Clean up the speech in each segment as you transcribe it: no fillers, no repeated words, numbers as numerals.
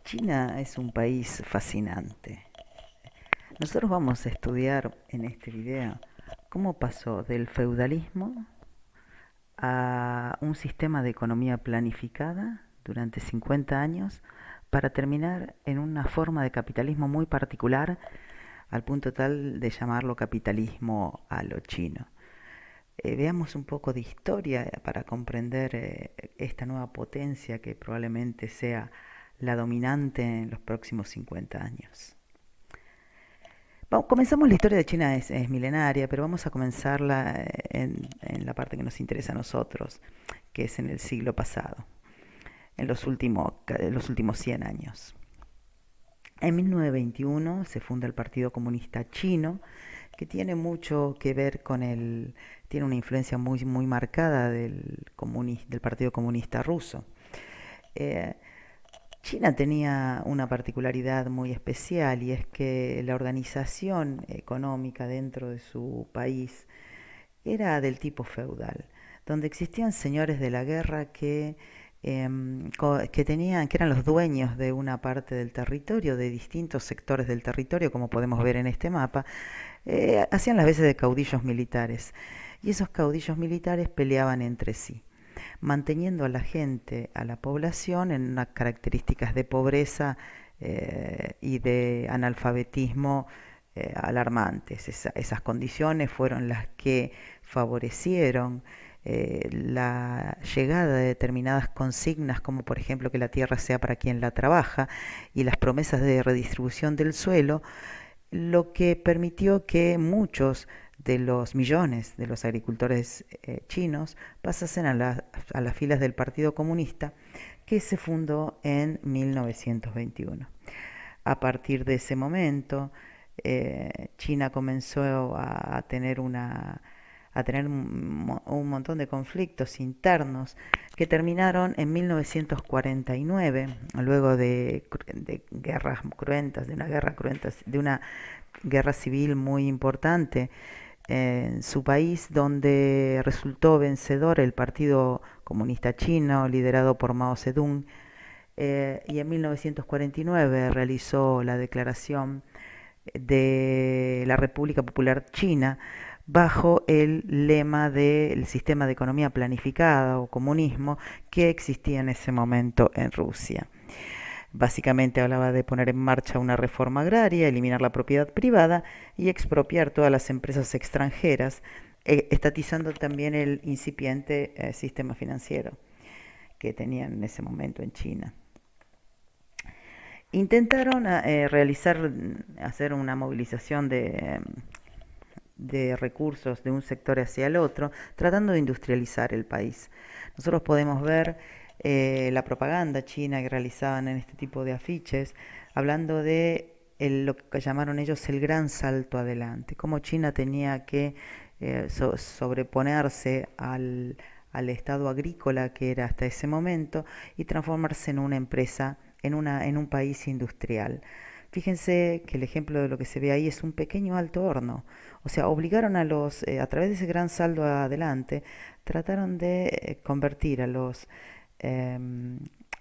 China es un país fascinante. Nosotros vamos a estudiar en este video cómo pasó del feudalismo a un sistema de economía planificada durante 50 años para terminar en una forma de capitalismo muy particular al punto tal de llamarlo capitalismo a lo chino. Veamos un poco de historia para comprender esta nueva potencia que probablemente sea la dominante en los próximos 50 años. Comenzamos la historia de China, es milenaria, pero vamos a comenzarla en la parte que nos interesa a nosotros, que es en el siglo pasado, en los últimos 100 años. En 1921 se funda el Partido Comunista Chino, que tiene mucho que ver con tiene una influencia muy marcada del Partido Comunista Ruso. Eh, China tenía una particularidad muy especial y es que la organización económica dentro de su país era del tipo feudal, donde existían señores de la guerra que eran los dueños de una parte del territorio, de distintos sectores del territorio, como podemos ver en este mapa, hacían las veces de caudillos militares. Y esos caudillos militares peleaban entre sí, manteniendo a la gente, a la población, en unas características de pobreza y de analfabetismo alarmantes. Esas condiciones fueron las que favorecieron la llegada de determinadas consignas, como por ejemplo que la tierra sea para quien la trabaja, y las promesas de redistribución del suelo, lo que permitió que muchos de los millones de los agricultores chinos pasasen a las filas del Partido Comunista, que se fundó en 1921. A partir de ese momento, China comenzó a tener un montón de conflictos internos que terminaron en 1949, luego de guerras cruentas, de una guerra civil muy importante en su país, donde resultó vencedor el Partido Comunista Chino, liderado por Mao Zedong, y en 1949 realizó la declaración de la República Popular China bajo el lema del sistema de economía planificada o comunismo que existía en ese momento en Rusia. Básicamente hablaba de poner en marcha una reforma agraria, eliminar la propiedad privada y expropiar todas las empresas extranjeras, estatizando también el incipiente sistema financiero que tenían en ese momento en China. Intentaron hacer una movilización de recursos de un sector hacia el otro, tratando de industrializar el país. Nosotros podemos ver la propaganda china que realizaban en este tipo de afiches, hablando de lo que llamaron ellos el gran salto adelante, cómo China tenía que sobreponerse al estado agrícola que era hasta ese momento y transformarse en una empresa, en un país industrial. Fíjense que el ejemplo de lo que se ve ahí es un pequeño alto horno. O sea, obligaron a través de ese gran saldo adelante, trataron de convertir a los eh,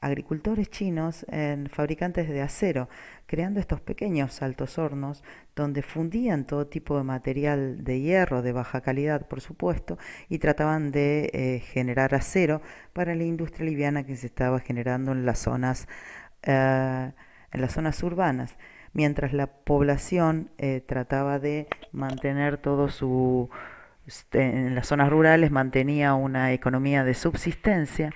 agricultores chinos en fabricantes de acero, creando estos pequeños altos hornos donde fundían todo tipo de material de hierro de baja calidad, por supuesto, y trataban de generar acero para la industria liviana que se estaba generando en las zonas urbanas, mientras la población trataba de mantener en las zonas rurales mantenía una economía de subsistencia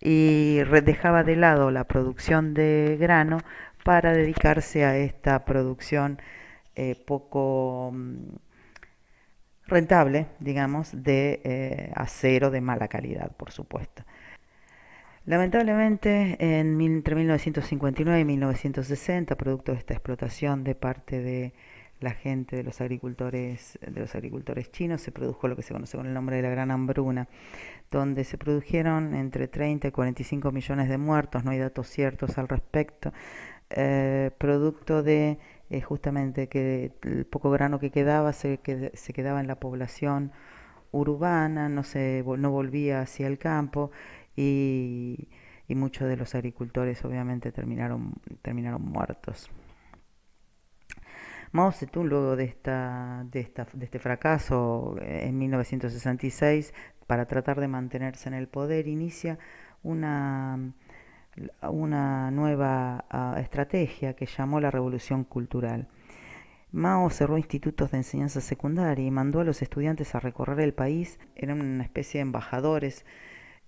y dejaba de lado la producción de grano para dedicarse a esta producción poco rentable, digamos, de acero de mala calidad, por supuesto. Lamentablemente, entre 1959 y 1960, producto de esta explotación de parte de la gente de los agricultores chinos, se produjo lo que se conoce con el nombre de la Gran Hambruna, donde se produjeron entre 30 y 45 millones de muertos, no hay datos ciertos al respecto, producto de justamente que el poco grano que quedaba se quedaba en la población urbana, no volvía hacia el campo y, y muchos de los agricultores obviamente terminaron muertos. Mao Zedong, luego de este fracaso en 1966, para tratar de mantenerse en el poder, inicia una, una nueva estrategia que llamó la Revolución Cultural. Mao cerró institutos de enseñanza secundaria y mandó a los estudiantes a recorrer el país. Eran una especie de embajadores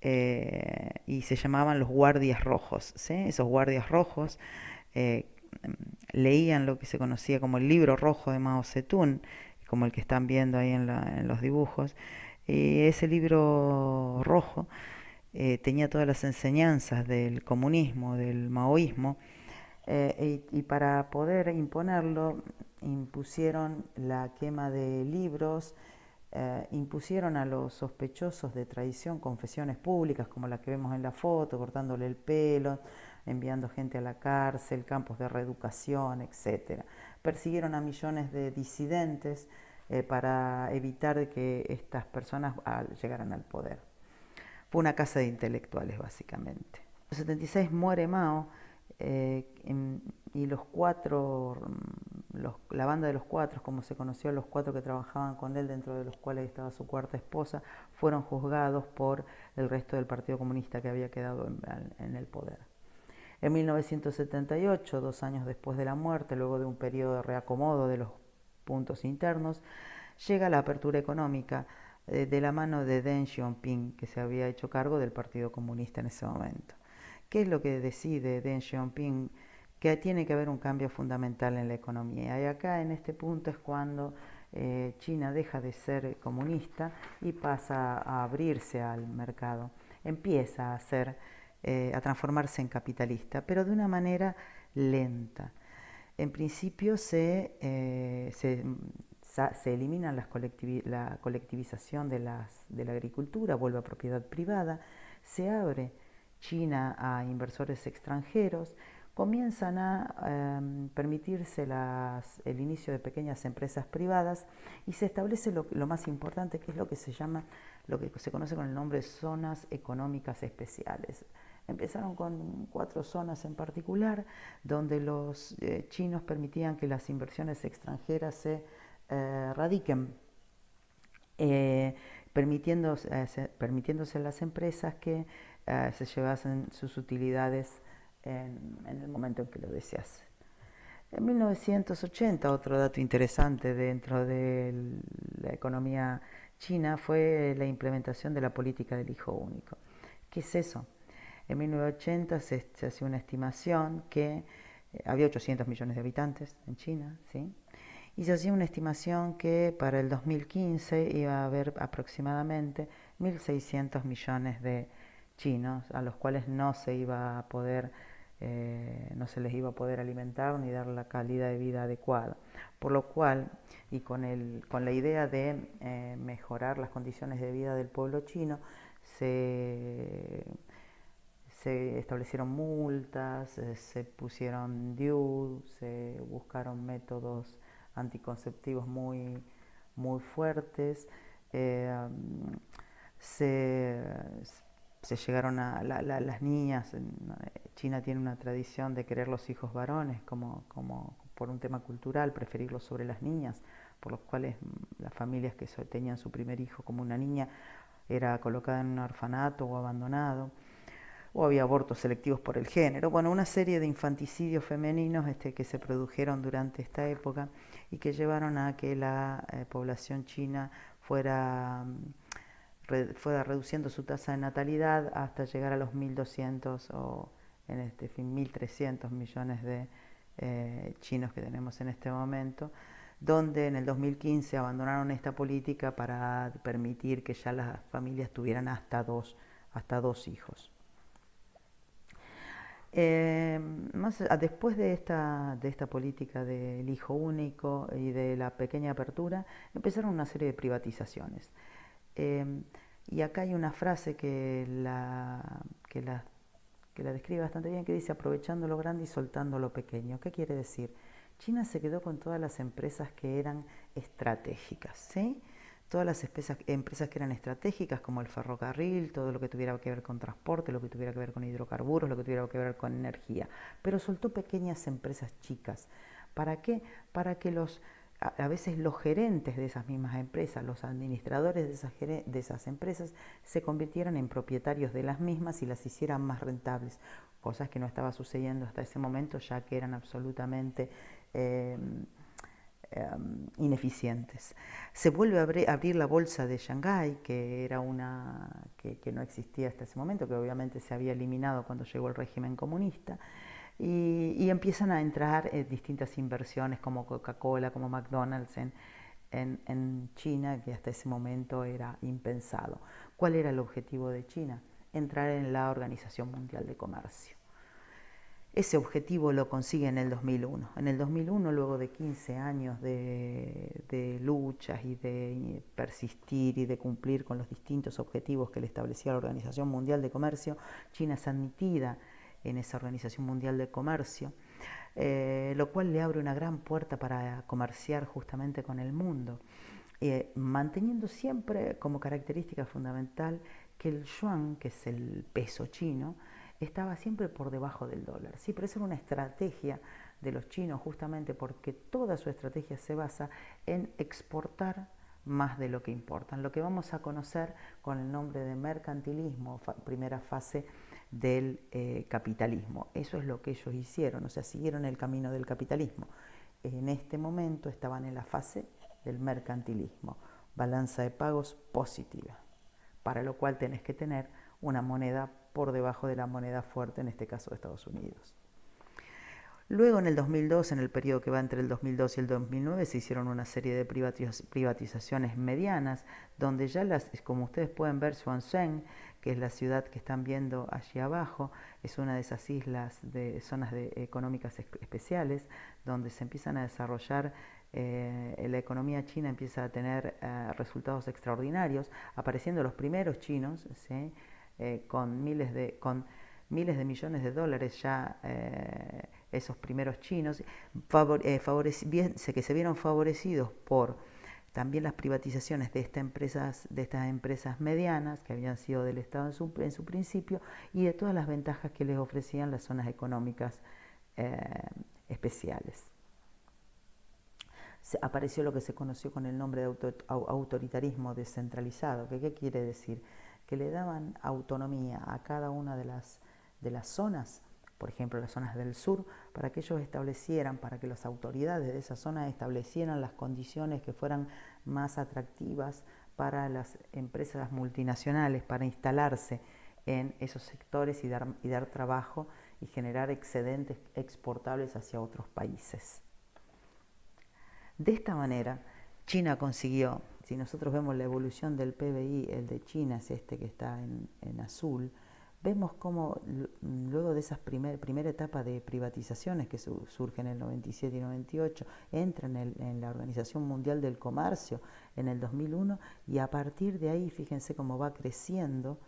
y se llamaban los guardias rojos, ¿sí? Esos guardias rojos eh, leían lo que se conocía como el libro rojo de Mao Zedong, como el que están viendo ahí en los dibujos. Y ese libro rojo tenía todas las enseñanzas del comunismo, del maoísmo, y para poder imponerlo impusieron la quema de libros, impusieron a los sospechosos de traición confesiones públicas como la que vemos en la foto, cortándole el pelo, enviando gente a la cárcel, campos de reeducación, etcétera. Persiguieron a millones de disidentes para evitar que estas personas llegaran al poder. Fue una casa de intelectuales, básicamente. En el 76 muere Mao y los cuatro, la banda de los cuatro, como se conoció, los cuatro que trabajaban con él, dentro de los cuales estaba su cuarta esposa, fueron juzgados por el resto del Partido Comunista que había quedado en el poder. En 1978, 2 años después de la muerte, luego de un periodo de reacomodo de los puntos internos, llega la apertura económica de la mano de Deng Xiaoping, que se había hecho cargo del Partido Comunista en ese momento. ¿Qué es lo que decide Deng Xiaoping? Que tiene que haber un cambio fundamental en la economía. Y acá en este punto es cuando China deja de ser comunista y pasa a abrirse al mercado. Empieza a transformarse en capitalista, pero de una manera lenta. En principio se elimina la colectivización de la agricultura, vuelve a propiedad privada, se abre China a inversores extranjeros, comienzan a permitirse el inicio de pequeñas empresas privadas y se establece lo más importante, que es lo que se conoce con el nombre de zonas económicas especiales. Empezaron con 4 zonas en particular, donde los chinos permitían que las inversiones extranjeras se radiquen, permitiéndose a las empresas que se llevasen sus utilidades en el momento en que lo desease. En 1980, otro dato interesante dentro de la economía china fue la implementación de la política del hijo único. ¿Qué es eso? En 1980 se hacía una estimación que había 800 millones de habitantes en China, ¿sí? Y se hacía una estimación que para el 2015 iba a haber aproximadamente 1.600 millones de chinos a los cuales no se les iba a poder alimentar ni dar la calidad de vida adecuada. Por lo cual, y con la idea de mejorar las condiciones de vida del pueblo chino, se establecieron multas, se pusieron DIU, se buscaron métodos anticonceptivos muy fuertes, eh, se, se llegaron las niñas. China tiene una tradición de querer los hijos varones como por un tema cultural, preferirlos sobre las niñas, por los cuales las familias que tenían su primer hijo como una niña era colocada en un orfanato o abandonado, o había abortos selectivos por el género. Bueno, una serie de infanticidios femeninos que se produjeron durante esta época y que llevaron a que la población china fuera reduciendo su tasa de natalidad hasta llegar a los 1.200 o en 1.300 millones de chinos que tenemos en este momento, donde en el 2015 abandonaron esta política para permitir que ya las familias tuvieran hasta dos hijos. Después de esta política del hijo único y de la pequeña apertura, empezaron una serie de privatizaciones. Y acá hay una frase que la describe bastante bien, que dice: aprovechando lo grande y soltando lo pequeño. ¿Qué quiere decir? China se quedó con todas las empresas que eran estratégicas, ¿sí? todas las empresas que eran estratégicas, como el ferrocarril, todo lo que tuviera que ver con transporte, lo que tuviera que ver con hidrocarburos, lo que tuviera que ver con energía. Pero soltó pequeñas empresas chicas. ¿Para qué? Para que a veces los gerentes de esas mismas empresas, los administradores de esas empresas, se convirtieran en propietarios de las mismas y las hicieran más rentables, cosas que no estaba sucediendo hasta ese momento, ya que eran absolutamente eh, ineficientes. Se vuelve a abrir la bolsa de Shanghái, que era que no existía hasta ese momento, que obviamente se había eliminado cuando llegó el régimen comunista, y empiezan a entrar distintas inversiones como Coca-Cola, como McDonald's en China, que hasta ese momento era impensado. ¿Cuál era el objetivo de China? Entrar en la Organización Mundial de Comercio. Ese objetivo lo consigue en el 2001. En el 2001, luego de 15 años de luchas y de persistir y de cumplir con los distintos objetivos que le establecía la Organización Mundial de Comercio, China es admitida en esa Organización Mundial de Comercio, lo cual le abre una gran puerta para comerciar justamente con el mundo, manteniendo siempre como característica fundamental que el yuan, que es el peso chino, estaba siempre por debajo del dólar. ¿Sí? Pero eso era una estrategia de los chinos, justamente porque toda su estrategia se basa en exportar más de lo que importan, lo que vamos a conocer con el nombre de mercantilismo, primera fase del capitalismo. Eso es lo que ellos hicieron, o sea, siguieron el camino del capitalismo. En este momento estaban en la fase del mercantilismo, balanza de pagos positiva, para lo cual tenés que tener una moneda por debajo de la moneda fuerte, en este caso de Estados Unidos. Luego en el 2002, en el periodo que va entre el 2002 y el 2009, se hicieron una serie de privatizaciones medianas, donde ya como ustedes pueden ver, Swansea, que es la ciudad que están viendo allí abajo, es una de esas islas de zonas económicas especiales, donde se empiezan a desarrollar, la economía china empieza a tener resultados extraordinarios, apareciendo los primeros chinos, ¿sí? Con miles de millones de dólares ya, esos primeros chinos, que se vieron favorecidos por también las privatizaciones de estas empresas medianas que habían sido del Estado en su principio, y de todas las ventajas que les ofrecían las zonas económicas eh, especiales. Apareció lo que se conoció con el nombre de autoritarismo descentralizado. ¿Qué quiere decir? Que le daban autonomía a cada una de las zonas, por ejemplo las zonas del sur, para que ellos establecieran, para que las autoridades de esa zona establecieran las condiciones que fueran más atractivas para las empresas multinacionales, para instalarse en esos sectores y dar trabajo y generar excedentes exportables hacia otros países. De esta manera, China consiguió, si nosotros vemos la evolución del PBI, el de China es este que está en azul, vemos cómo luego de esa primera etapa de privatizaciones que surge en el 97 y 98, entra en la Organización Mundial del Comercio en el 2001, y a partir de ahí, fíjense cómo va creciendo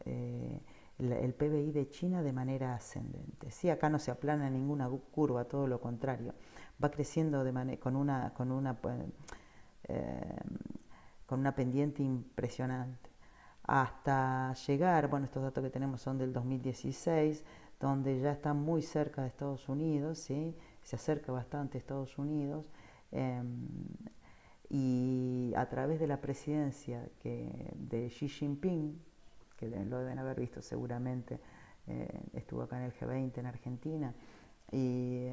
el PBI de China de manera ascendente. Sí, acá no se aplana ninguna curva, todo lo contrario, va creciendo eh, con una pendiente impresionante, hasta llegar, bueno, estos datos que tenemos son del 2016, donde ya está muy cerca de Estados Unidos, ¿sí? Se acerca bastante a Estados Unidos, eh, y a través de la presidencia de Xi Jinping, que lo deben haber visto seguramente, estuvo acá en el G20 en Argentina, y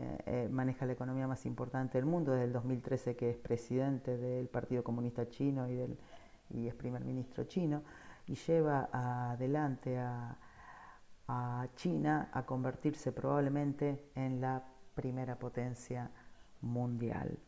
maneja la economía más importante del mundo desde el 2013, que es presidente del Partido Comunista Chino y es primer ministro chino, y lleva adelante a China a convertirse probablemente en la primera potencia mundial.